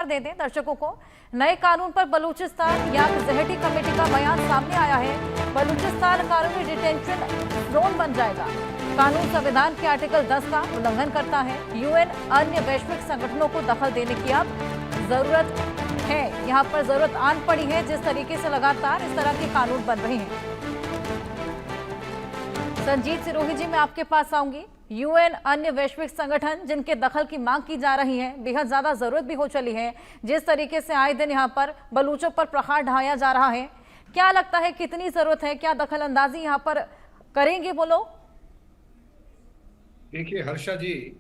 दे दें दर्शकों को। नए कानून पर बलूचिस्तान या ज़ेहेटी कमेटी का बयान सामने आया है। बलूचिस्तान कानूनी डिटेंशन जोन बन जाएगा। कानून संविधान के आर्टिकल 10 का उल्लंघन करता है। यूएन अन्य वैश्विक संगठनों को दखल देने की अब जरूरत है। यहाँ पर जरूरत आन पड़ी है जिस तरीके से लगातार इस तरह के कानून बन रहे हैं। संजीत सिरोही जी, मैं आपके पास आऊंगी। यूएन अन्य वैश्विक संगठन जिनके दखल की मांग की जा रही है, बेहद ज्यादा जरूरत भी हो चली है। जिस तरीके से आए दिन यहाँ पर बलूचों पर प्रहार ढाया जा रहा है, क्या लगता है कितनी जरूरत है? क्या दखल अंदाजी यहाँ पर करेंगे वो लोग? देखिए हर्षा जी,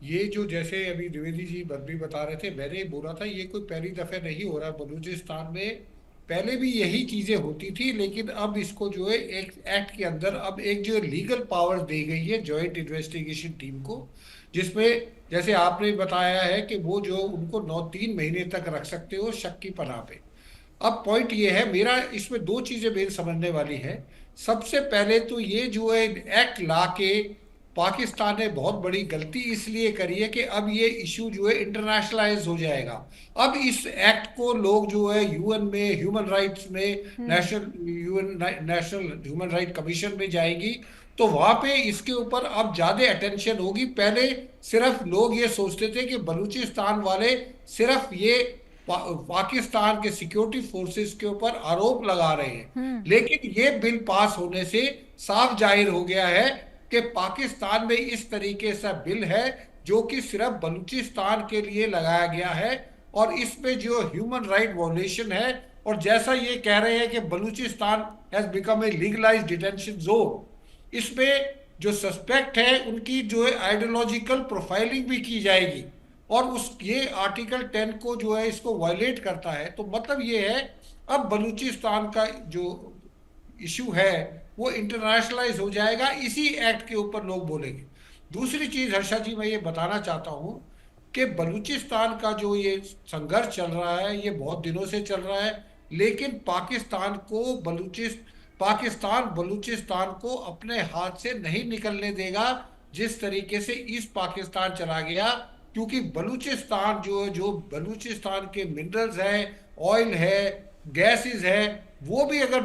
ये जो जैसे अभी द्विवेदी जी भी बता रहे थे, मैंने बोला था ये कोई पहली दफे नहीं हो रहा। बलूचिस्तान में पहले भी यही चीजें होती थी, लेकिन अब इसको जो है एक एक्ट के अंदर अब एक जो लीगल पावर्स दी गई है जॉइंट इन्वेस्टिगेशन टीम को, जिसमें जैसे आपने बताया है कि वो जो उनको 3 महीने तक रख सकते हो शक की पनाह पे। अब पॉइंट ये है, मेरा इसमें दो चीजें मेरी समझने वाली है। सबसे पहले तो ये जो है एक्ट ला के पाकिस्तान ने बहुत बड़ी गलती इसलिए करी है कि अब ये इशू जो है इंटरनेशनलाइज हो जाएगा। अब इस एक्ट को लोग जो है यूएन में, ह्यूमन राइट्स में, नेशनल ह्यूमन राइट कमीशन में जाएगी, तो वहां पे इसके ऊपर अब ज्यादा अटेंशन होगी। पहले सिर्फ लोग ये सोचते थे कि बलूचिस्तान वाले सिर्फ ये पाकिस्तान के सिक्योरिटी फोर्सेस के ऊपर आरोप लगा रहे हैं, लेकिन ये बिल पास होने से साफ जाहिर हो गया है कि पाकिस्तान में इस तरीके से बिल है जो कि सिर्फ बलूचिस्तान के लिए लगाया गया है, और इसमें जो ह्यूमन राइट वॉयलेशन है, और जैसा ये कह रहे हैं कि Balochistan has become a legalised detention zone, इसमें जो सस्पेक्ट है उनकी जो है आइडियोलॉजिकल प्रोफाइलिंग भी की जाएगी, और उस ये आर्टिकल 10 को जो है इसको वायलेट करता है। तो मतलब ये है अब बलूचिस्तान का जो इशू है वो इंटरनेशनलाइज हो जाएगा, इसी एक्ट के ऊपर लोग बोलेंगे। दूसरी चीज हर्षा जी, मैं ये बताना चाहता हूं कि बलूचिस्तान का जो ये संघर्ष चल रहा है ये बहुत दिनों से चल रहा है, लेकिन पाकिस्तान बलूचिस्तान को अपने हाथ से नहीं निकलने देगा जिस तरीके से ईस्ट पाकिस्तान चला गया। क्योंकि बलूचिस्तान जो बलूचिस्तान के मिनरल्स है, ऑयल है, गैसेस है, वो भी अगर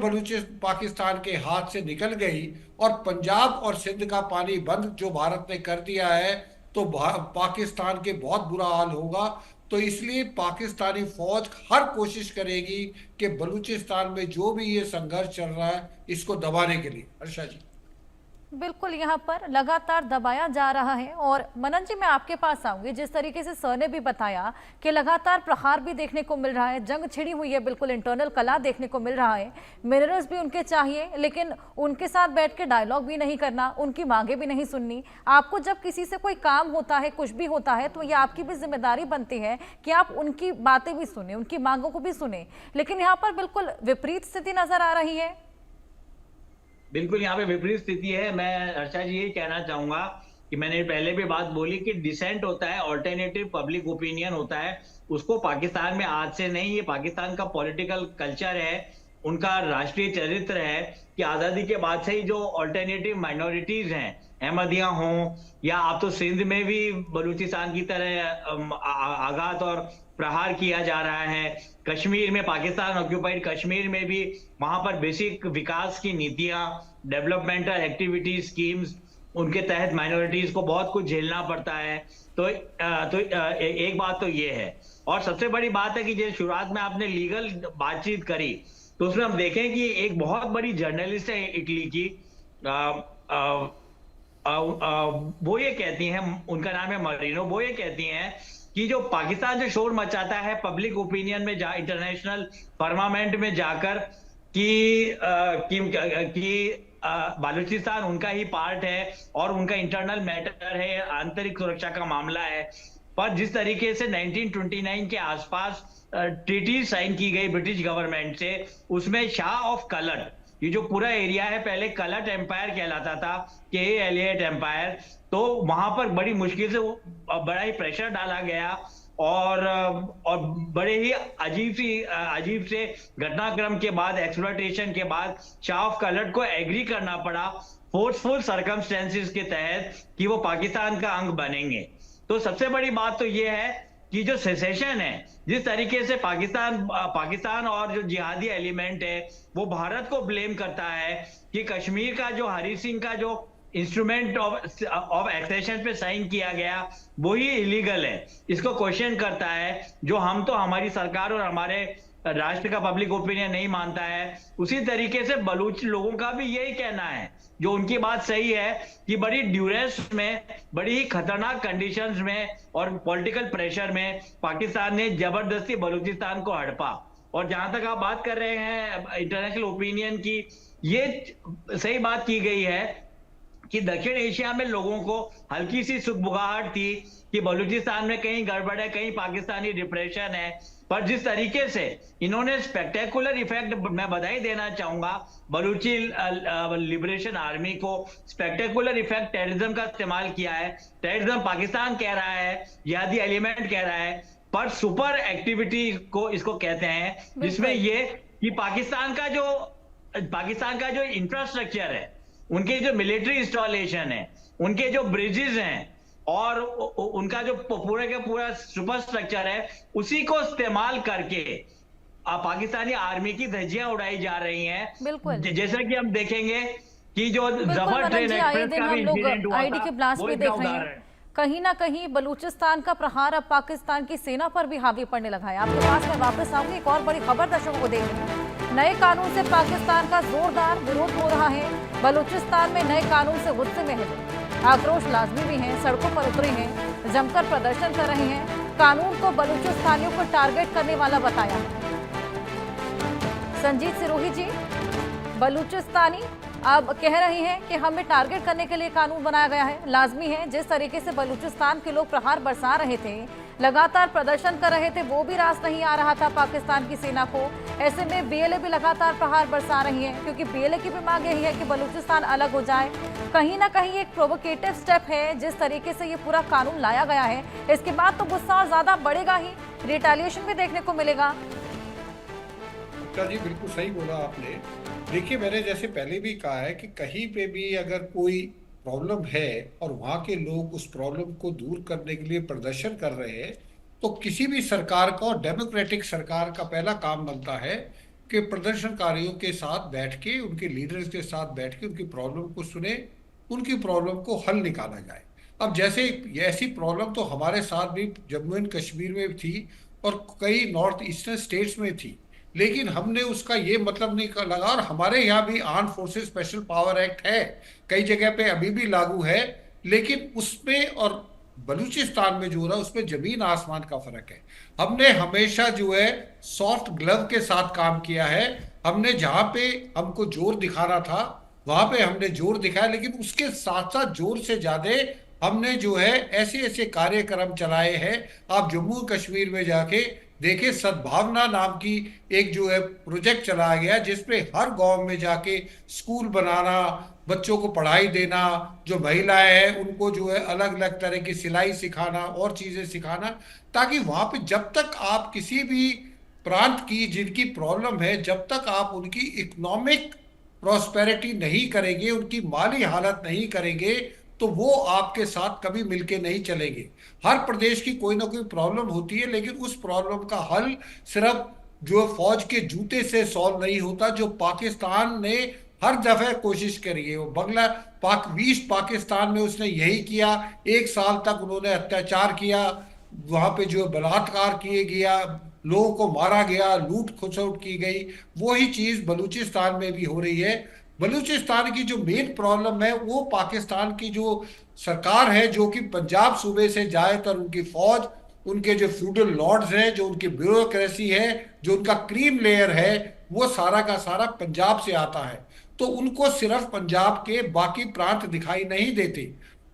पाकिस्तान के हाथ से निकल गई और पंजाब और सिंध का पानी बंद जो भारत ने कर दिया है, तो पाकिस्तान के बहुत बुरा हाल होगा। तो इसलिए पाकिस्तानी फौज हर कोशिश करेगी कि बलूचिस्तान में जो भी ये संघर्ष चल रहा है इसको दबाने के लिए। हर्षा जी, बिल्कुल, यहाँ पर लगातार दबाया जा रहा है। और मनन जी, मैं आपके पास आऊंगी। जिस तरीके से सर ने भी बताया कि लगातार प्रहार भी देखने को मिल रहा है, जंग छिड़ी हुई है, बिल्कुल इंटरनल कला देखने को मिल रहा है। मिनरल्स भी उनके चाहिए, लेकिन उनके साथ बैठ के डायलॉग भी नहीं करना, उनकी मांगे भी नहीं सुननी। आपको जब किसी से कोई काम होता है, कुछ भी होता है, तो ये आपकी भी जिम्मेदारी बनती है कि आप उनकी बातें भी सुने, उनकी मांगों को भी सुने। लेकिन यहाँ पर बिल्कुल विपरीत स्थिति नजर आ रही है। बिल्कुल यहाँ पे विपरीत स्थिति है। मैं हर्षा जी ये कहना चाहूंगा कि मैंने पहले भी बात बोली कि डिसेंट होता है, ऑल्टरनेटिव पब्लिक ओपिनियन होता है, उसको पाकिस्तान में आज से नहीं, ये पाकिस्तान का पॉलिटिकल कल्चर है, उनका राष्ट्रीय चरित्र है कि आजादी के बाद से ही जो ऑल्टरनेटिव माइनॉरिटीज हैं, अहमदिया हों या आप तो सिंध में भी बलूचिस्तान की तरह आघात और प्रहार किया जा रहा है, कश्मीर में, पाकिस्तान ऑक्यूपाइड कश्मीर में भी वहां पर बेसिक विकास की नीतियां, डेवलपमेंटल एक्टिविटी स्कीम्स, उनके तहत माइनॉरिटीज को बहुत कुछ झेलना पड़ता है। एक बात तो ये है। और सबसे बड़ी बात है कि जैसे शुरुआत में आपने लीगल बातचीत करी, तो उसमें हम देखें कि एक बहुत बड़ी जर्नलिस्ट है इटली की, वो ये कहती हैं, उनका नाम है मरीनो, वो ये कहती हैं कि जो पाकिस्तान जो शोर मचाता है पब्लिक ओपिनियन में, इंटरनेशनल फर्मामेंट में जाकर कि बलूचिस्तान उनका ही पार्ट है और उनका इंटरनल मैटर है, आंतरिक सुरक्षा का मामला है। पर जिस तरीके से 1929 के आसपास ट्रीटी साइन की गई ब्रिटिश गवर्नमेंट से, उसमें शाह ऑफ कलट, ये जो पूरा एरिया है पहले कलट एम्पायर कहलाता था, KALAT एम्पायर, तो वहां पर बड़ी मुश्किल से बड़ा ही प्रेशर डाला गया और बड़े ही अजीब से घटनाक्रम के बाद, एक्सप्लॉयटेशन के बाद शाह ऑफ कलट को एग्री करना पड़ा फोर्सफुल सर्कमस्टेंसेस के तहत कि वो पाकिस्तान का अंग बनेंगे। तो सबसे बड़ी बात तो ये है कि जो सेसेशन है, जिस तरीके से पाकिस्तान और जो जिहादी एलिमेंट है वो भारत को ब्लेम करता है कि कश्मीर का जो हरी सिंह का जो इंस्ट्रूमेंट ऑफ एक्सेशन पे साइन किया गया वही इलीगल है, इसको क्वेश्चन करता है, जो हम तो हमारी सरकार और हमारे राष्ट्र का पब्लिक ओपिनियन नहीं मानता है। उसी तरीके से बलूच लोगों का भी यही कहना है, जो उनकी बात सही है कि बड़ी ड्यूरेस में, बड़ी ही खतरनाक कंडीशंस में और पॉलिटिकल प्रेशर में पाकिस्तान ने जबरदस्ती बलूचिस्तान को हड़पा। और जहां तक आप बात कर रहे हैं इंटरनेशनल ओपिनियन की, ये सही बात की गई है कि दक्षिण एशिया में लोगों को हल्की सी सुगबुगाहट थी कि बलूचिस्तान में कहीं गड़बड़ है, कहीं पाकिस्तानी डिप्रेशन है। पर जिस तरीके से इन्होंने स्पेक्टेकुलर इफेक्ट, मैं बधाई देना चाहूंगा बलूची लिबरेशन आर्मी को, स्पेक्टेकुलर इफेक्ट टेररिज्म का इस्तेमाल किया है। टेररिज्म पाकिस्तान कह रहा है, जिहादी एलिमेंट कह रहा है, पर सुपर एक्टिविटी को इसको कहते हैं, जिसमें ये कि पाकिस्तान का जो इंफ्रास्ट्रक्चर है, उनके जो मिलिट्री इंस्टॉलेशन है, उनके जो ब्रिजेस हैं और उनका जो पूरे का पूरा सुपर स्ट्रक्चर है, उसी को इस्तेमाल करके पाकिस्तानी आर्मी की धज्जियां उड़ाई जा रही हैं। जैसा कि हम देखेंगे कि जो जफर ट्रेन एक्सप्रेस का भी इंसिडेंट हुआ आईडी के ब्लास्ट भी देख रहे हैं, कहीं ना कहीं बलूचिस्तान का प्रहार अब पाकिस्तान की सेना पर भी हावी पड़ने लगा है। आपके पास मैं वापस आऊंगी, एक और बड़ी खबर दर्शकों को दे रही हूँ। नए कानून से पाकिस्तान का जोरदार विरोध हो रहा है। बलूचिस्तान में नए कानून से गुस्से में है, आक्रोश लाजमी भी है, सड़कों पर उतरे हैं, जमकर प्रदर्शन कर रहे हैं। कानून को बलूचिस्तानियों को टारगेट करने वाला बताया। संजीत सिरोही जी, बलूचिस्तानी अब कह रहे हैं कि हमें टारगेट करने के लिए कानून बनाया गया है। लाजमी है, जिस तरीके से बलूचिस्तान के लोग प्रहार बरसा रहे थे, लगातार प्रदर्शन कर रहे थे, वो भी रास नहीं आ रहा था पाकिस्तान की सेना को। ऐसे में बीएलए भी लगातार प्रहार बरसा रही है, क्योंकि बीएलए की भी मांग यही है कि बलूचिस्तान अलग हो जाए। कहीं ना कहीं एक प्रोवोकेटिव स्टेप है जिस तरीके से ये पूरा कानून लाया गया है। इसके बाद तो गुस्सा और ज्यादा बढ़ेगा ही, रिटेलिएशन भी देखने को मिलेगा। जी बिल्कुल सही बोला आपने। देखिए, मैंने जैसे पहले भी कहा है कि कहीं पे भी अगर कोई प्रॉब्लम है और वहाँ के लोग उस प्रॉब्लम को दूर करने के लिए प्रदर्शन कर रहे हैं, तो किसी भी सरकार का और डेमोक्रेटिक सरकार का पहला काम बनता है कि प्रदर्शनकारियों के साथ बैठ के, उनके लीडर्स के साथ बैठ के उनकी प्रॉब्लम को सुने, उनकी प्रॉब्लम को हल निकाला जाए। अब जैसे ऐसी प्रॉब्लम तो हमारे साथ भी जम्मू एंड कश्मीर में थी और कई नॉर्थ ईस्टर्न स्टेट्स में थी, लेकिन हमने उसका ये मतलब नहीं लगा। और हमारे यहाँ भी arm forces special power act है, कई जगह पे अभी भी लागू है, लेकिन उसमें और बलूचिस्तान में जो हो रहा है उसमें जमीन आसमान का फर्क है। हमने हमेशा जो है सॉफ्ट ग्लव के साथ काम किया है। हमने जहाँ पे हमको जोर दिखाना था वहां पे हमने जोर दिखाया, लेकिन उसके साथ साथ जोर से ज्यादा हमने जो है ऐसे ऐसे कार्यक्रम चलाए हैं। आप जम्मू कश्मीर में जाके देखिए, सद्भावना नाम की एक जो है प्रोजेक्ट चलाया गया, जिसपे हर गांव में जाके स्कूल बनाना, बच्चों को पढ़ाई देना, जो महिलाएं हैं उनको जो है अलग अलग तरह की सिलाई सिखाना और चीजें सिखाना, ताकि वहां पे जब तक आप किसी भी प्रांत की जिनकी प्रॉब्लम है, जब तक आप उनकी इकोनॉमिक प्रॉस्पेरिटी नहीं करेंगे, उनकी माली हालत नहीं करेंगे, तो वो आपके साथ कभी मिलके नहीं चलेंगे। हर प्रदेश की कोई ना कोई प्रॉब्लम होती है, लेकिन उस प्रॉब्लम का हल सिर्फ जो फौज के जूते से सॉल्व नहीं होता, जो पाकिस्तान ने हर दफे कोशिश करी है। वो ईस्ट पाकिस्तान में उसने यही किया। 1 साल तक उन्होंने अत्याचार किया, वहां पे जो बलात्कार किए गया, लोगों को मारा गया, लूट खसोट की गई। वही चीज बलूचिस्तान में भी हो रही है। बलूचिस्तान की जो मेन प्रॉब्लम है वो पाकिस्तान की जो सरकार है, जो कि पंजाब सूबे से ज्यादातर उनकी फौज, उनके जो फ्यूडल लॉर्ड्स हैं, जो उनकी ब्यूरोक्रेसी है, जो उनका क्रीम लेयर है, वो सारा का सारा पंजाब से आता है। तो उनको सिर्फ पंजाब के बाकी प्रांत दिखाई नहीं देते।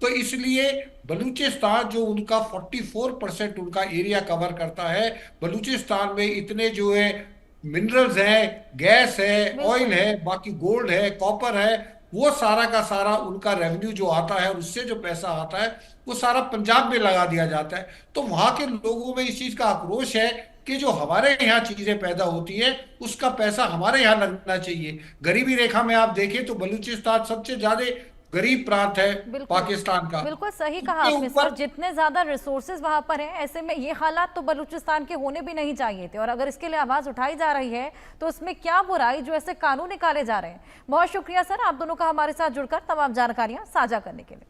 तो इसलिए बलूचिस्तान जो उनका 44% उनका एरिया कवर करता है, बलूचिस्तान में इतने जो है मिनरल्स है, गैस है, ऑयल है, बाकी गोल्ड है, कॉपर है, वो सारा का सारा उनका रेवेन्यू जो आता है और उससे जो पैसा आता है वो सारा पंजाब में लगा दिया जाता है। तो वहां के लोगों में इस चीज का आक्रोश है कि जो हमारे यहाँ चीजें पैदा होती है उसका पैसा हमारे यहाँ लगना चाहिए। गरीबी रेखा में आप देखें तो बलूचिस्तान सबसे ज्यादा गरीब प्रांत है बिल्कुल पाकिस्तान का। बिल्कुल सही कहा उसके आपने ऊपर सर, जितने ज्यादा रिसोर्सेज वहां पर हैं, ऐसे में ये हालात तो बलूचिस्तान के होने भी नहीं चाहिए थे, और अगर इसके लिए आवाज उठाई जा रही है तो उसमें क्या बुराई जो ऐसे कानून निकाले जा रहे हैं। बहुत शुक्रिया सर आप दोनों का हमारे साथ जुड़कर तमाम जानकारियां साझा करने के लिए।